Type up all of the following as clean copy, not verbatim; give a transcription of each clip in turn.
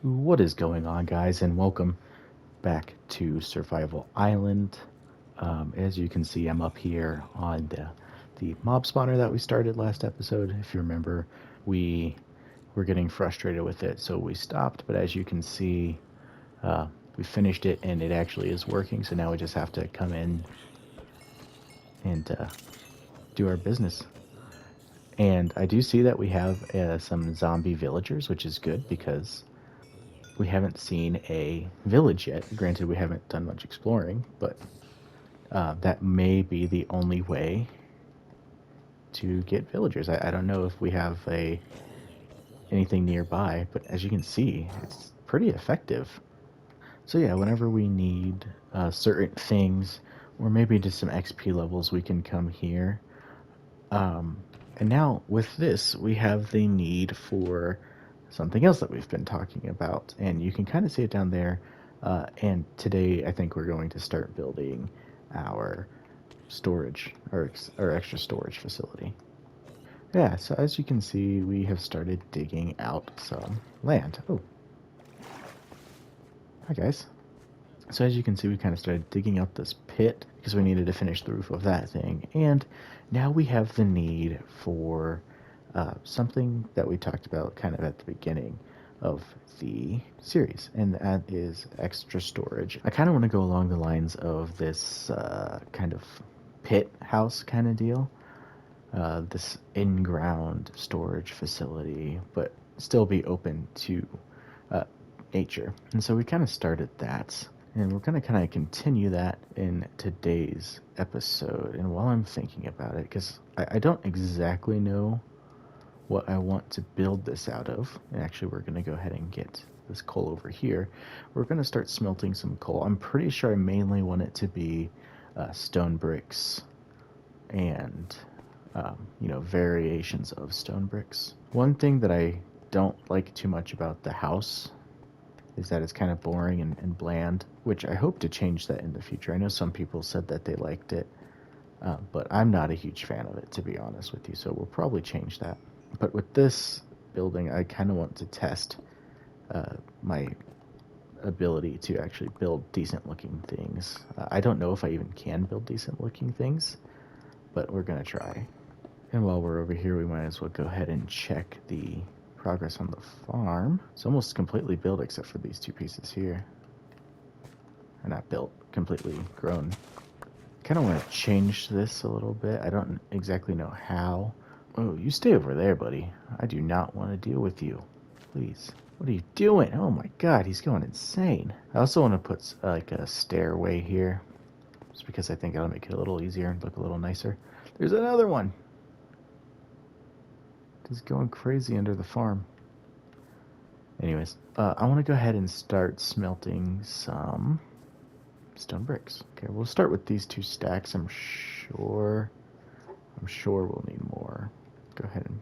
What is going on, guys, and welcome back to Survival Island. As you can see, I'm up here on the mob spawner that we started last episode. If you remember, we were getting frustrated with it, so we stopped. But as you can see, we finished it, and it actually is working. So now we just have to come in and do our business. And I do see that we have some zombie villagers, which is good because we haven't seen a village yet. Granted, we haven't done much exploring, but that may be the only way to get villagers. I don't know if we have anything nearby, but as you can see, it's pretty effective. So yeah, whenever we need certain things, or maybe just some XP levels, we can come here. And now with this, we have the need for something else that we've been talking about, and you can kind of see it down there. And today, I think we're going to start building our storage, our extra storage facility. Yeah, so as you can see, we have started digging out some land. Oh, hi guys. So as you can see, we kind of started digging out this pit because we needed to finish the roof of that thing, and now we have the need for something that we talked about kind of at the beginning of the series, and that is extra storage. I kind of want to go along the lines of this kind of pit house kind of deal, this in-ground storage facility, but still be open to nature. And so we kind of started that. And we're going to kind of continue that in today's episode. And while I'm thinking about it, because I don't exactly know what I want to build this out of. And actually, we're going to go ahead and get this coal over here. We're going to start smelting some coal. I'm pretty sure I mainly want it to be stone bricks and, variations of stone bricks. One thing that I don't like too much about the house is that it's kind of boring and bland, which I hope to change that in the future. I know some people said that they liked it, but I'm not a huge fan of it, to be honest with you, so we'll probably change that. But with this building, I kind of want to test my ability to actually build decent-looking things. I don't know if I even can build decent-looking things, but we're going to try. And while we're over here, we might as well go ahead and check the progress on the farm. It's almost completely built except for these two pieces here. They're not built, completely grown. Kind of want to change this a little bit. I don't exactly know how. Oh, you stay over there, buddy. I do not want to deal with you. Please. What are you doing? Oh my god, he's going insane. I also want to put like a stairway here, just because I think that'll make it a little easier and look a little nicer. There's another one. He's going crazy under the farm. Anyways, I want to go ahead and start smelting some stone bricks. Okay, we'll start with these two stacks. I'm sure we'll need more. Go ahead and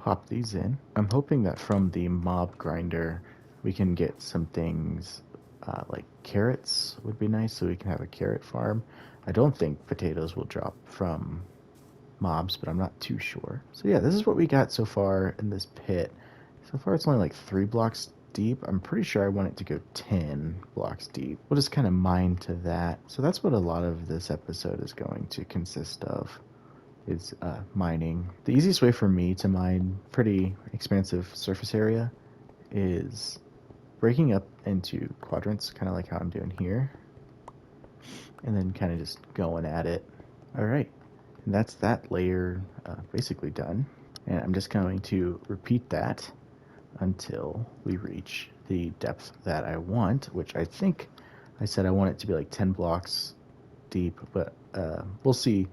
pop these in. I'm hoping that from the mob grinder we can get some things like carrots would be nice, so we can have a carrot farm. I don't think potatoes will drop from mobs, but I'm not too sure. So yeah, this is what we got so far in this pit. So far it's only like 3 blocks deep. I'm pretty sure I want it to go 10 blocks deep. We'll just kind of mine to that. So that's what a lot of this episode is going to consist of, is mining. The easiest way for me to mine pretty expansive surface area is breaking up into quadrants, kind of like how I'm doing here, and then kind of just going at it. All right. And that's that layer basically done. And I'm just going to repeat that until we reach the depth that I want, which I think I said I want it to be like 10 blocks deep, but we'll see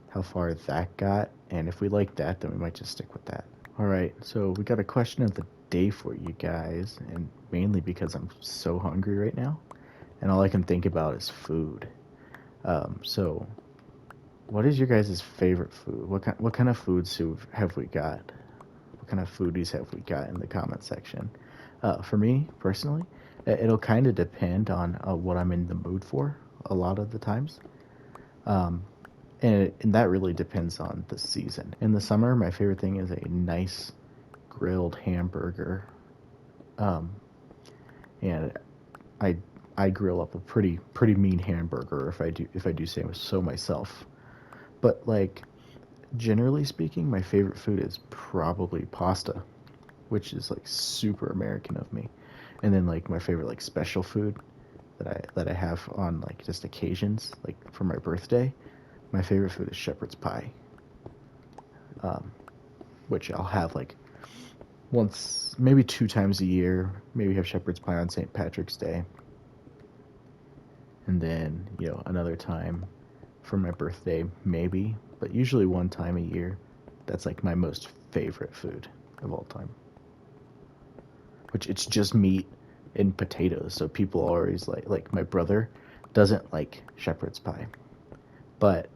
how far that got. And if we like that, then we might just stick with that. All right, so we got a question of the day for you guys, and mainly because I'm so hungry right now, and all I can think about is food. So what is your guys' favorite food? What kind of foods have we got? What kind of foodies have we got in the comment section? For me, personally, it'll kind of depend on what I'm in the mood for a lot of the times. And that really depends on the season. In the summer, my favorite thing is a nice grilled hamburger. and I I grill up a pretty mean hamburger if I do say so myself. But like generally speaking, my favorite food is probably pasta, which is like super American of me. And then like my favorite like special food that I have on like just occasions, like for my birthday, my favorite food is shepherd's pie. Um, which I'll have like once, maybe 2 times a year. Maybe have shepherd's pie on St. Patrick's Day, and then another time for my birthday, maybe. But usually one time a year. That's like my most favorite food of all time. Which it's just meat and potatoes. So people always like my brother doesn't like shepherd's pie, but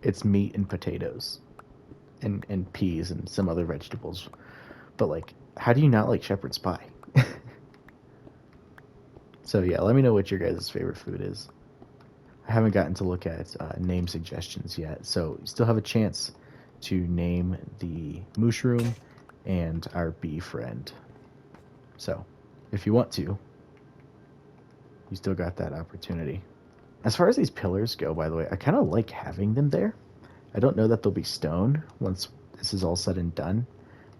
it's meat and potatoes and peas and some other vegetables. But like, how do you not like shepherd's pie? So yeah, let me know what your guys' favorite food is. I haven't gotten to look at name suggestions yet, so you still have a chance to name the mushroom and our bee friend. So, if you want to, you still got that opportunity. As far as these pillars go, by the way, I kind of like having them there. I don't know that they'll be stone once this is all said and done,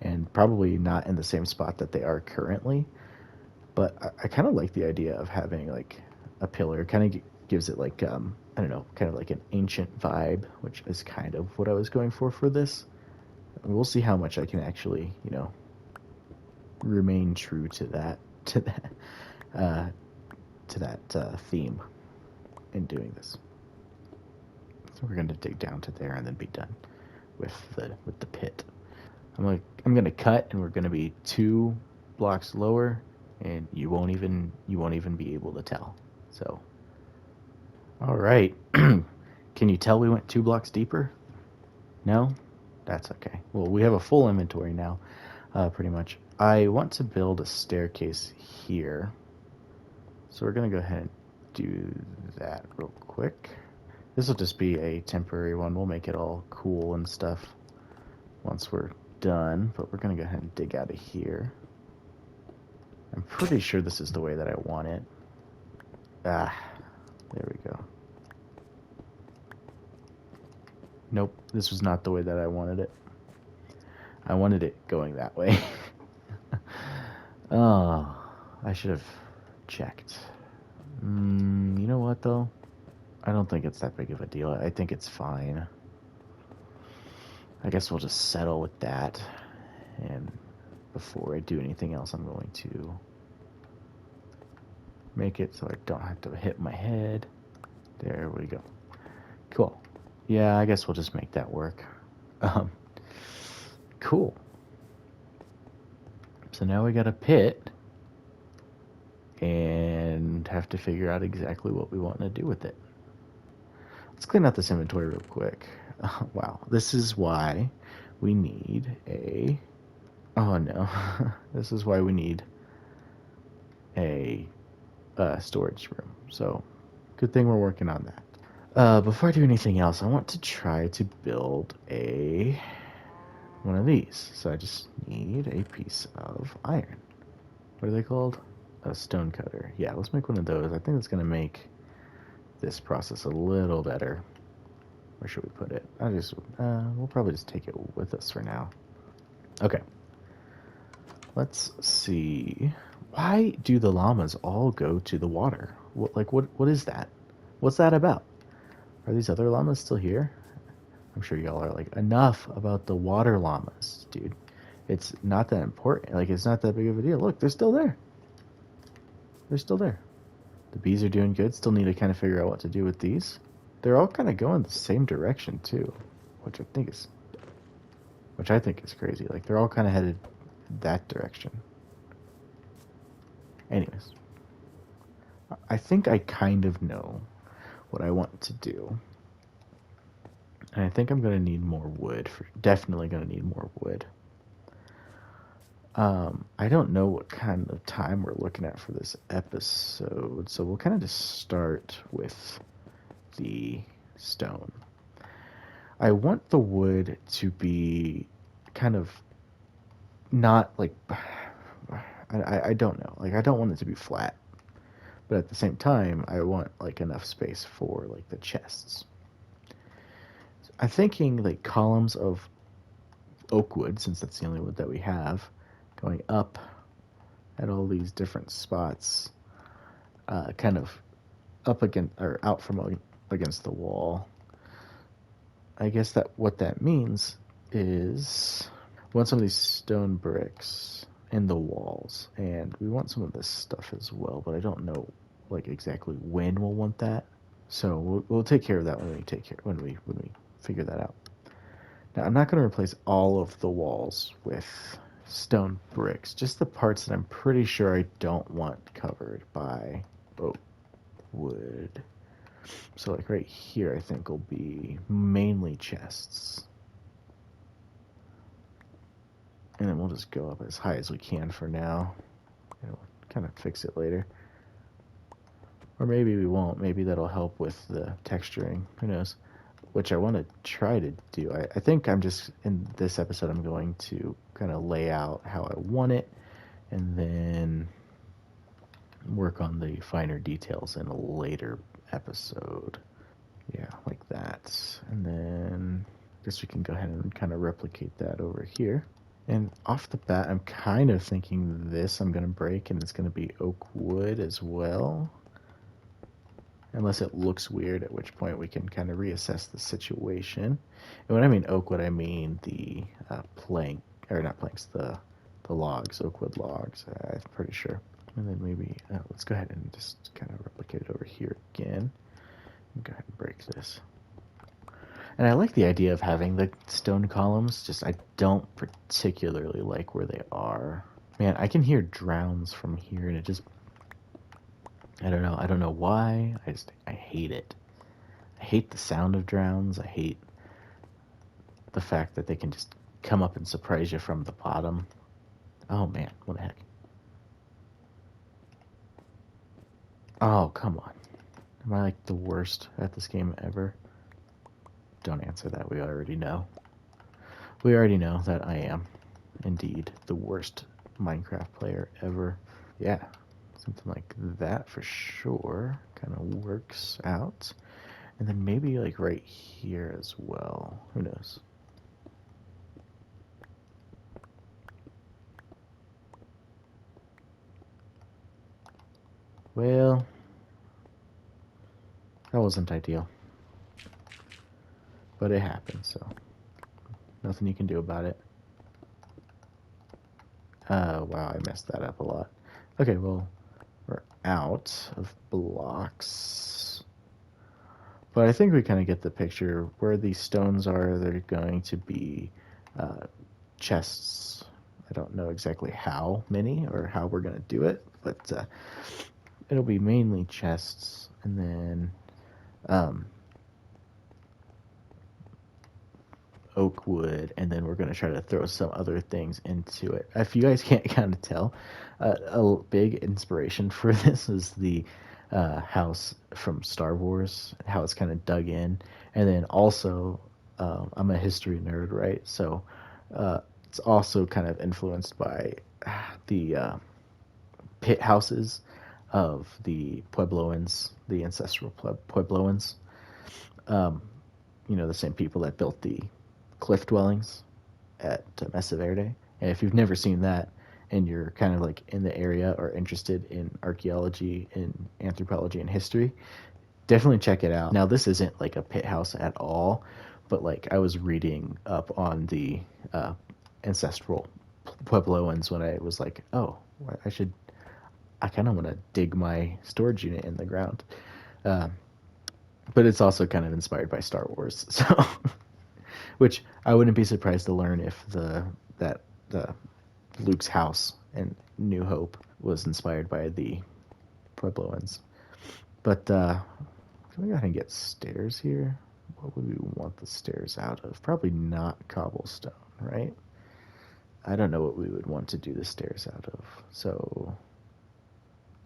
and probably not in the same spot that they are currently. But I kind of like the idea of having like a pillar. It kind of gives it like I don't know, kind of like an ancient vibe, which is kind of what I was going for this. We'll see how much I can actually, remain true to that uh, theme in doing this. So we're gonna dig down to there and then be done with the pit. I'm gonna cut, and we're gonna be 2 blocks lower, and you won't even be able to tell. So, all right. Can you tell we went 2 blocks deeper? No, that's okay. Well, we have a full inventory now, pretty much. I want to build a staircase here, so we're gonna go ahead and do that real quick. This will just be a temporary one. We'll make it all cool and stuff once we're done, but we're gonna go ahead and dig out of here. I'm pretty sure this is the way that I want it. Ah, there we go. Nope, this was not the way that I wanted it. I wanted it going that way. Oh, I should have checked. You know what, though? I don't think it's that big of a deal. I think it's fine. I guess we'll just settle with that. And before I do anything else, I'm going to make it so I don't have to hit my head. There we go. Cool. Yeah, I guess we'll just make that work. Cool. So now we got a pit and have to figure out exactly what we want to do with it. Let's clean out this inventory real quick. Wow, this is why we need a... Oh no, this is why we need a storage room. So, good thing we're working on that. Before I do anything else, I want to try to build one of these. So I just need a piece of iron. What are they called? A stone cutter. Yeah, let's make one of those. I think that's going to make this process a little better. Where should we put it? We'll probably just take it with us for now. Okay. Let's see. Why do the llamas all go to the water? What is that? What's that about? Are these other llamas still here? I'm sure y'all are like, enough about the water llamas, dude. It's not that important. Like, it's not that big of a deal. Look, they're still there. They're still there. The bees are doing good. Still need to kind of figure out what to do with these. They're all kind of going the same direction too, which I think is crazy. Like, they're all kind of headed that direction. Anyways, I think I kind of know what I want to do. And I think I'm going to need more wood. Definitely going to need more wood. I don't know what kind of time we're looking at for this episode, so we'll kind of just start with the stone. I want the wood to be kind of not like... I don't know. Like, I don't want it to be flat. But at the same time, I want, like, enough space for, like, the chests. So I'm thinking, like, columns of oak wood, since that's the only wood that we have, going up at all these different spots, kind of up against, or out from against the wall. I guess that what that means is we want some of these stone bricks in the walls, and we want some of this stuff as well, but I don't know like exactly when we'll want that. So we'll take care of that when we figure that out. Now I'm not going to replace all of the walls with stone bricks, just the parts that I'm pretty sure I don't want covered by oak wood. So like right here, I think will be mainly chests. And then we'll just go up as high as we can for now. And we'll kind of fix it later. Or maybe we won't. Maybe that'll help with the texturing. Who knows? Which I want to try to do. I think I'm just, in this episode, I'm going to kind of lay out how I want it. And then work on the finer details in a later episode. Yeah, like that. And then I guess we can go ahead and kind of replicate that over here. And off the bat, I'm kind of thinking this I'm going to break, and it's going to be oak wood as well. Unless it looks weird, at which point we can kind of reassess the situation. And when I mean oak wood, I mean the plank, or not planks, the logs, oak wood logs, I'm pretty sure. And then maybe, let's go ahead and just kind of replicate it over here again. And go ahead and break this. And I like the idea of having the stone columns, just I don't particularly like where they are. Man, I can hear drowns from here, and it just, I don't know why, I hate it. I hate the sound of drowns. I hate the fact that they can just come up and surprise you from the bottom. Oh man, what the heck. Oh, come on. Am I like the worst at this game ever? Don't answer that, we already know. We already know that I am indeed the worst Minecraft player ever. Yeah, something like that for sure kind of works out. And then maybe like right here as well. Who knows? Well, that wasn't ideal. But it happened, so nothing you can do about it. Wow, I messed that up a lot. Okay, well, we're out of blocks. But I think we kind of get the picture. Where these stones are, they're going to be chests. I don't know exactly how many or how we're going to do it, but it'll be mainly chests, and then oak wood, and then we're going to try to throw some other things into it. If you guys can't kind of tell, a big inspiration for this is the house from Star Wars, how it's kind of dug in. And then also, I'm a history nerd, right? So it's also kind of influenced by the pit houses of the Puebloans, the ancestral Puebloans. You know, the same people that built the cliff dwellings at Mesa Verde. And if you've never seen that, and you're kind of like in the area or interested in archaeology and anthropology and history, definitely check it out. Now, this isn't like a pit house at all, but like I was reading up on the ancestral Puebloans when I was like, oh, I kind of want to dig my storage unit in the ground. But it's also kind of inspired by Star Wars, so which I wouldn't be surprised to learn if the Luke's house in New Hope was inspired by the Puebloans. But can we go ahead and get stairs here? What would we want the stairs out of? Probably not cobblestone, right? I don't know what we would want to do the stairs out of, so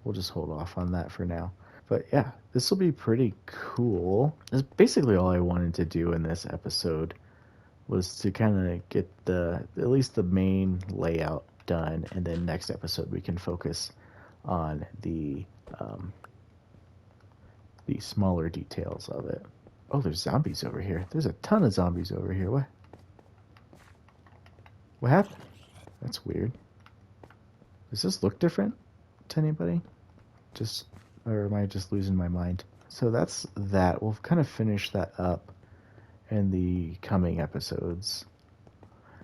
we'll just hold off on that for now. But yeah, this will be pretty cool. That's basically all I wanted to do in this episode, was to kind of get at least the main layout done, and then next episode we can focus on the smaller details of it. Oh, there's zombies over here. There's a ton of zombies over here. What happened? That's weird. Does this look different to anybody? Or am I just losing my mind? So that's that. We'll kind of finish that up in the coming episodes.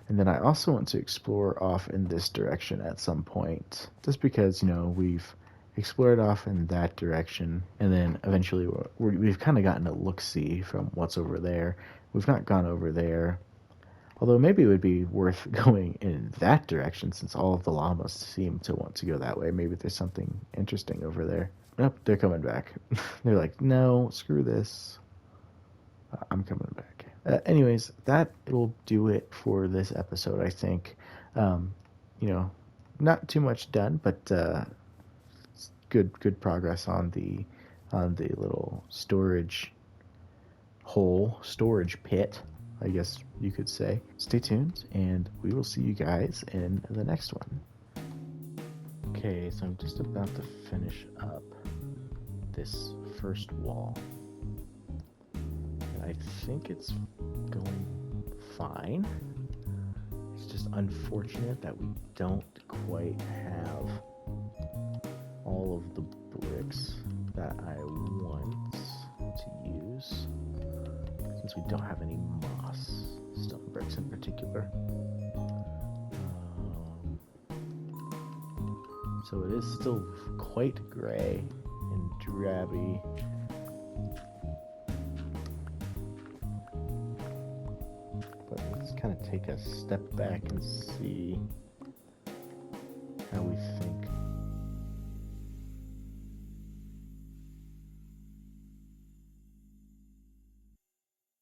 And then I also want to explore off in this direction at some point. Just because, we've explored off in that direction. And then eventually we've kind of gotten a look-see from what's over there. We've not gone over there. Although maybe it would be worth going in that direction since all of the llamas seem to want to go that way. Maybe there's something interesting over there. Nope, they're coming back. They're like, no, screw this. I'm coming back. Anyways, that will do it for this episode, I think. Not too much done, but good progress on the little storage pit, I guess you could say. Stay tuned, and we will see you guys in the next one. Okay, so I'm just about to finish up this first wall. And I think it's going fine. It's just unfortunate that we don't quite have all of the bricks that I want to use, since we don't have any moss stone bricks in particular. So it is still quite gray and drabby. But let's kind of take a step back and see how we think